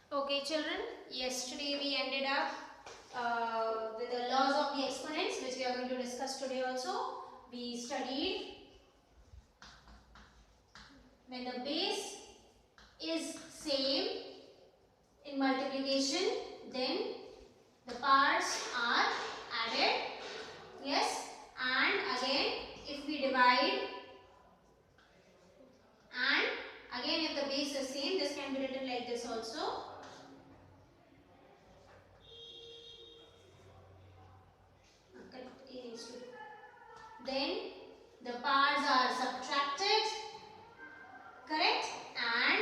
Okay, children, yesterday we ended up with the laws of the exponents, which we are going to discuss today also. We studied when the base is same in multiplication, then the parts are added. Yes, and again if we divide, and again if the base is same, this can be written like this also. Then the parts are subtracted, correct, and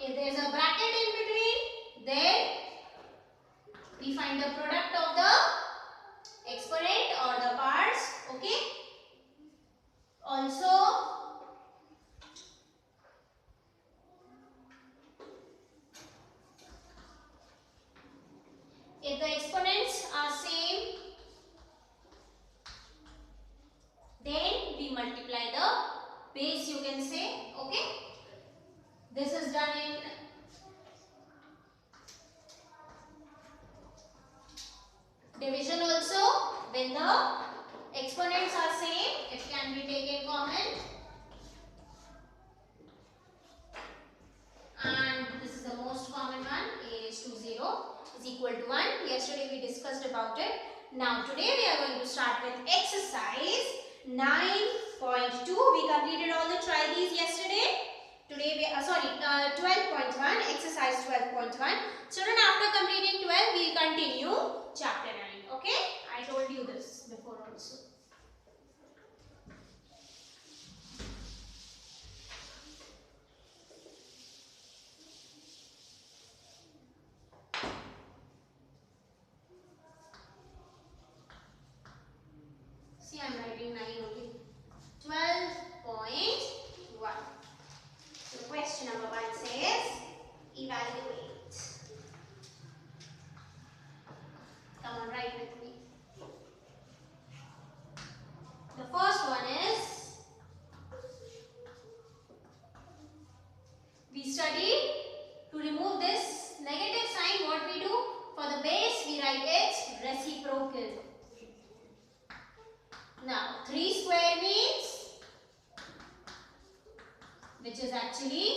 if there is a bracket in between, then we find the product of the exponent or the parts. Okay, also if the exponents are same, then we multiply the base, you can say. Okay, this is done in division also. When the exponents are same, it can be taken common, and this is the most common one. A is to 0 is equal to 1. Yesterday we discussed about it. Now today we are going to start with exercise 9.2. We completed all the try these yesterday. Today we 12.1, exercise 12.1. Children, after completing 12 we will continue chapter 9. Okay, I told you this before also. See, I am writing 9 only. 12.1. So question number 1 says evaluate. Come on, write with me. The first one is, we studied to remove this negative sign. What we do? For the base we write its reciprocal. Now 3 square means, which is actually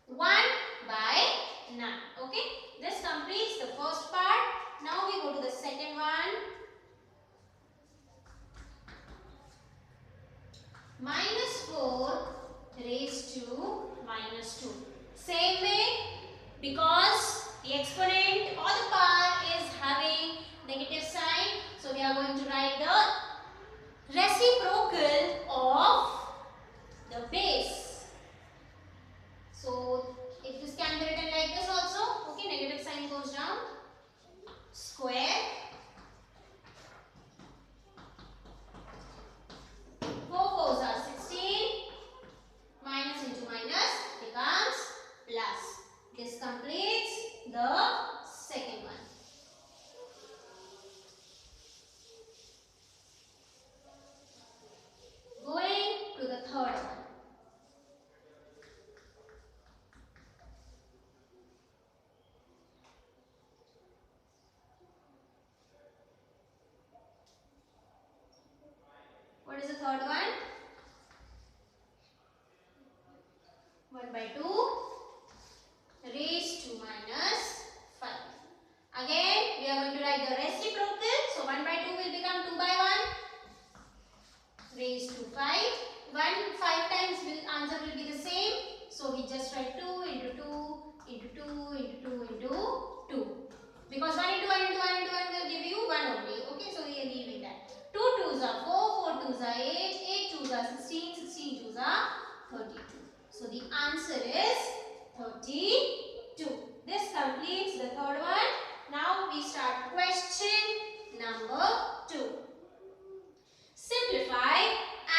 1 by 9. Okay, this completes the first part. Now we go to the second one. -4 raised to -2. Same way, because the exponent or the part is having negative sign, so we are going to write the reciprocal of the base. So if this can be written like this also. Okay, negative sign goes down. Square 4 4s are 16. Minus into minus becomes plus. This completes the second one. Going to the third one. What is the third one? 1 by 2 raised to -5. Again, we are going to write the reciprocal. So 1 by 2 will become 2 by 1 raised to 5. 5 times answer will be the same. So we just write 2 into 2 into 2 into 2 into 2. Because 1 into 1 into 1 into 1 will give you 1 only. Okay, so we are leaving that. 2 2s are 4, 4 2s are 8, 8 2s are 16, 16 2s are 32. So the answer is 32. This completes the third one. Now we start question number 2. Simplify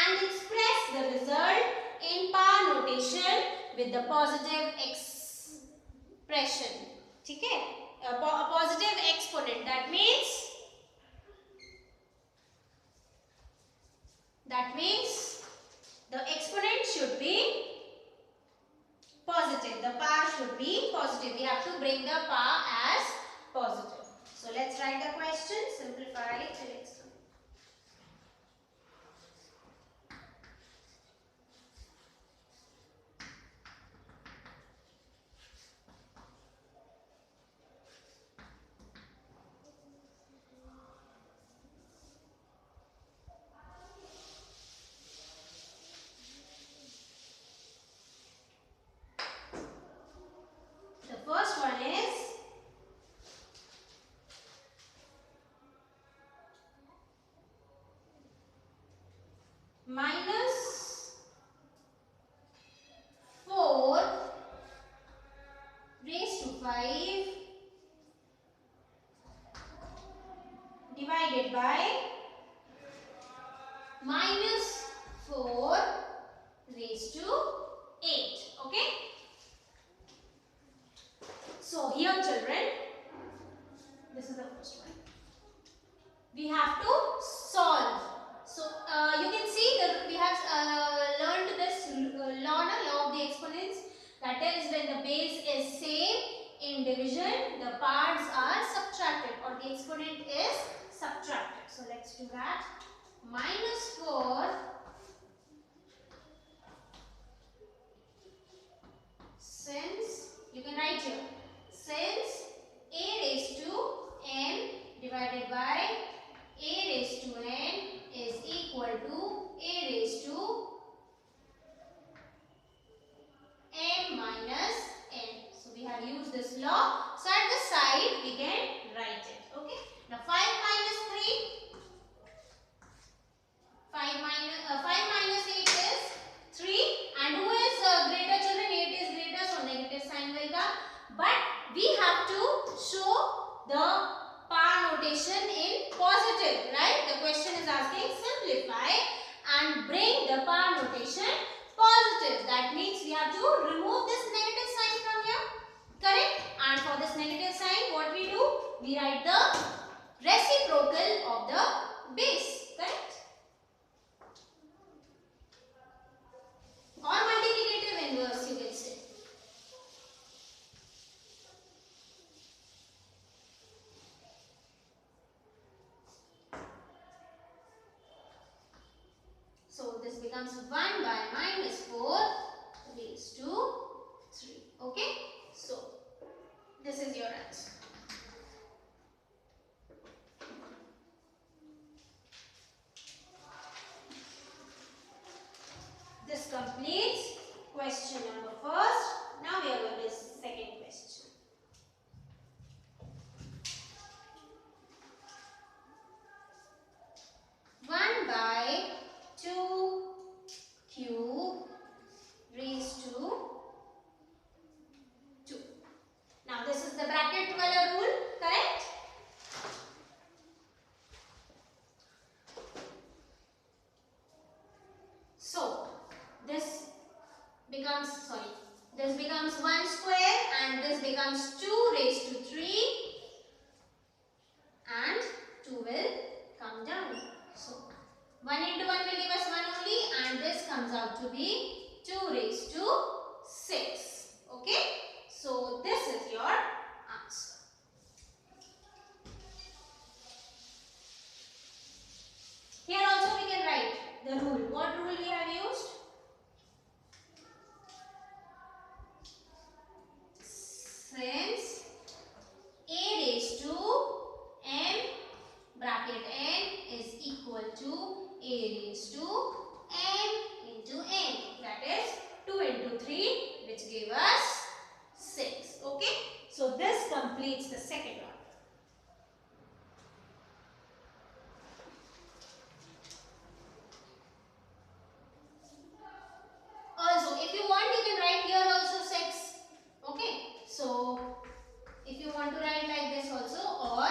and express the result in power notation with the positive expression. Okay? A positive exponent. That means the exponent should be minus 4 since, you can write here, since a raised to n divided by a raised to n is equal to a raised to m minus n. So we have used this law. So at the side we can write it. Okay. Now 5 minus 3. 5 minus 8 is 3. And who is greater, children? 8 is greater, so negative sign will come. But we have to show the power notation in positive, right? The question is asking simplify and bring the power notation positive. That means we have to remove this negative sign from here. Correct? And for this negative sign, what we do? We write the reciprocal of the base. Correct? Or multiplicative inverse, you can say. So this becomes 1 by minus 4 raised to 3. Okay? So this is your answer. This completes question number first. Now we are going to second question. One by 2 cube raised to 2. Now this is the bracket color rule, correct? So this becomes 1 square and this becomes 2 raised to 3 and 2 will come down. So 1 into 1 will give us 1 only and this comes out to be 2 raised to 6. Okay? So this is your answer. Here also we can write the rule. What rule we have used? Since a raised to m bracket n is equal to a raised to m into n, that is 2 into 3, which gave us 6. Okay, so this completes the second one. Also, if you want, you can write here also 6. Okay, so if you want to write like this also, or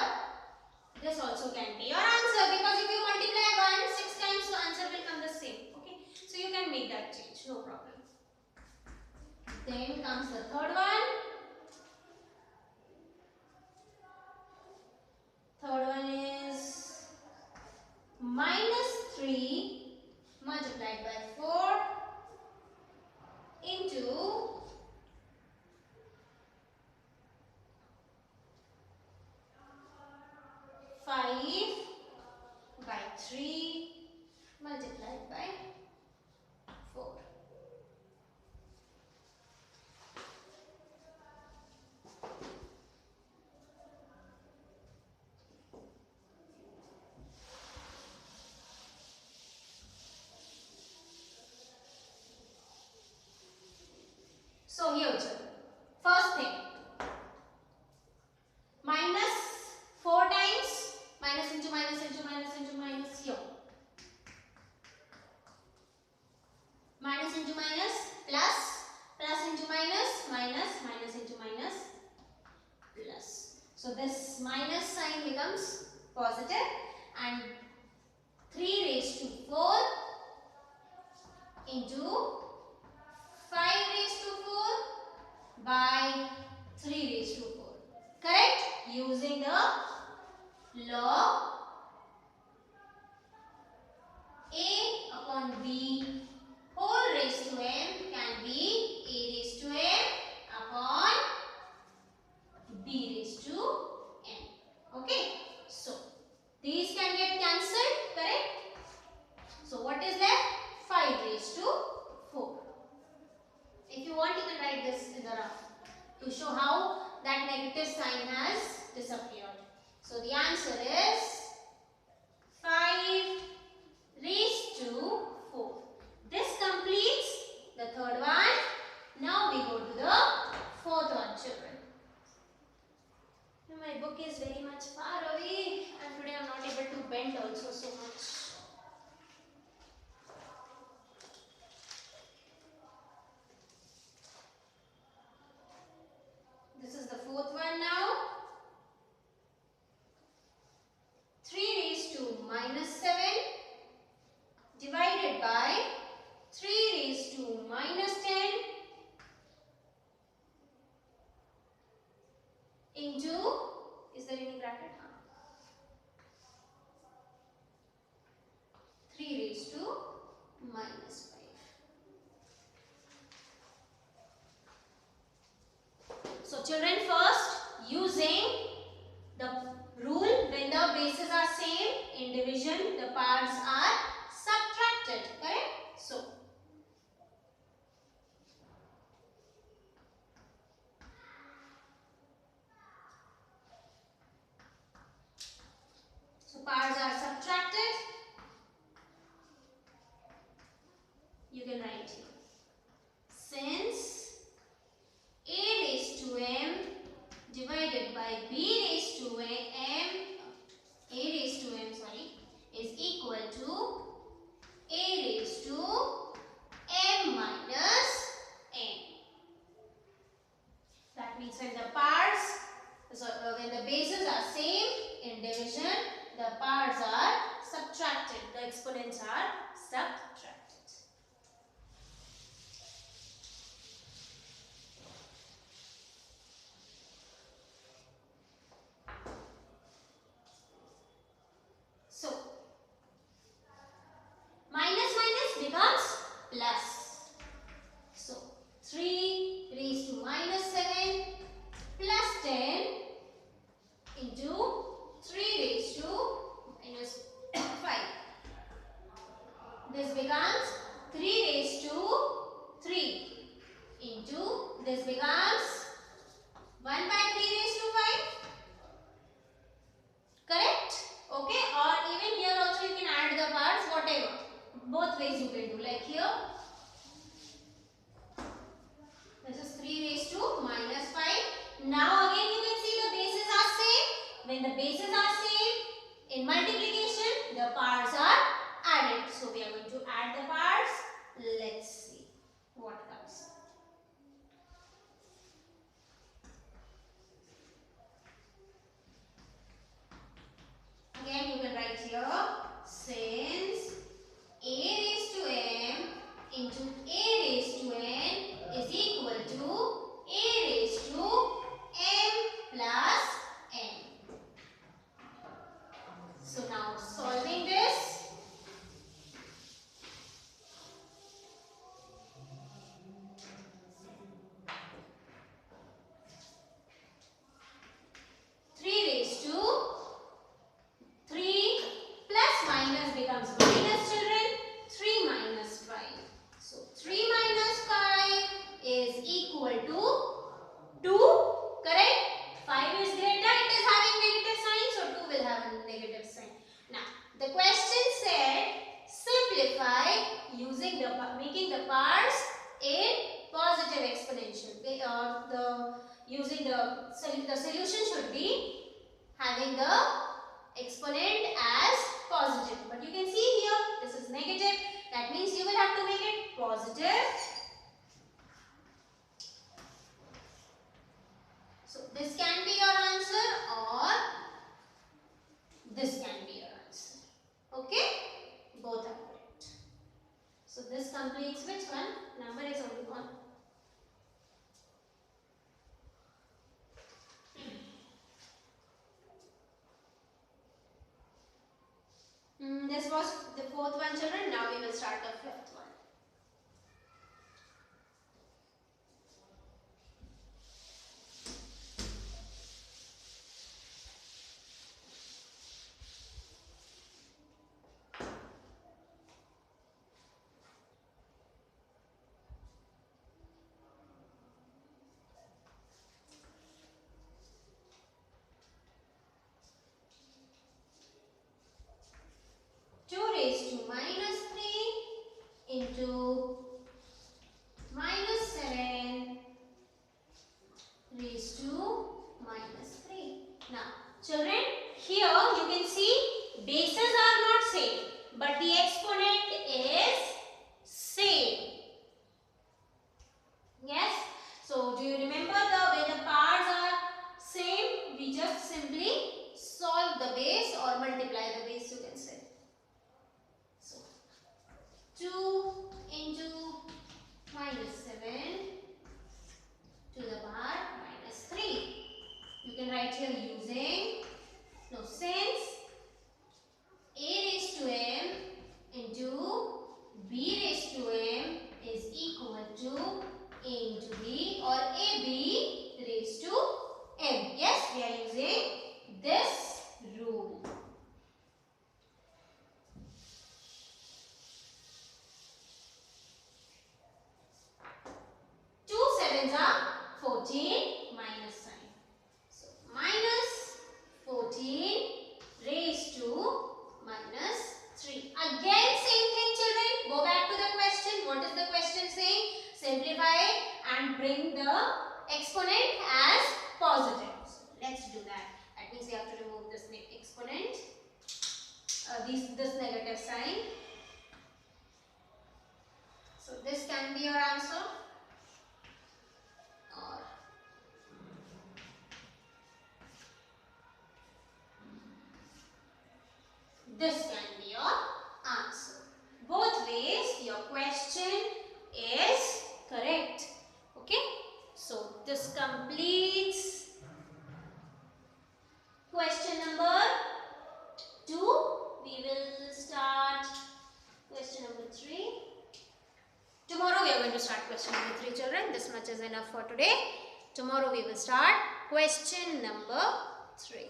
this also can be your answer, because if you multiply 1 6 times, so answer will come the same. Okay, so you can make that change, no problem. Then comes the third one. Third one is minus 3 multiplied by 4 into 5 by 3 multiplied by 4. So here, first thing, minus 4 times, minus into minus into minus into minus here. Minus into minus, plus, plus into minus, minus, minus into minus, plus. So this minus sign becomes positive and 3 raised to 4 into 5 raised to 4 by 3 raised to 4. Correct? Using the law A upon B whole raised to m can be A raised to m upon B raised to m. Okay? So, these can get cancelled, correct? means when the parts, so when the bases are same in division, the parts are subtracted, the exponents are subtracted. So minus minus becomes plus. So 3 raised to minus 7 plus 10 into 3 raised to minus 5. This becomes 3 raised to 3 into, this becomes 1 by 3 raised to 5. Correct? Okay, or even here also you can add the parts, whatever. Both ways you can do. Like here, this is 3 raised to minus 5. Now again you can see the bases are same. When the bases are same, in multiplication, the parts are added. So we are going to add the parts. Let's see what comes. Again you can write here, since a raised to m into a raised to n is equal to a raised to m plus n. So now solving this, becomes minus, children. 3 minus 5. So 3 minus 5 is equal to 2. Correct? 5 is greater, it is having negative sign, so 2 will have a negative sign. Now, the question said simplify using the making the parts in positive exponential. Using the solution should be having the exponent as positive, but you can see here this is negative, that means you will have to make it positive. So this can be your answer or this can be your answer. Okay, both are correct. So this completes which one? Number is only one. This was the fourth one, children. Now we will start the fifth one. Into minus 7 raised to minus 3. Now, children, here you can see bases are not same, but the exponent is same. Yes? So, do you remember when the parts are same, we just simply solve the base or multiply the base, you can say. 2 into minus 7 to the power minus 3. You can write here using, since a raised to m into b raised to m is equal to a into b or ab raised to m. Yes, we are using this rule. 14 minus sign. So minus 14 raised to minus 3. Again same thing, children. Go back to the question. What is the question saying? Simplify and bring the exponent as positive. So let's do that. That means we have to remove this exponent. This negative sign. So this can be your answer. we will start question number 3. Tomorrow we are going to start question number 3, children. This much is enough for today. Tomorrow we will start question number 3.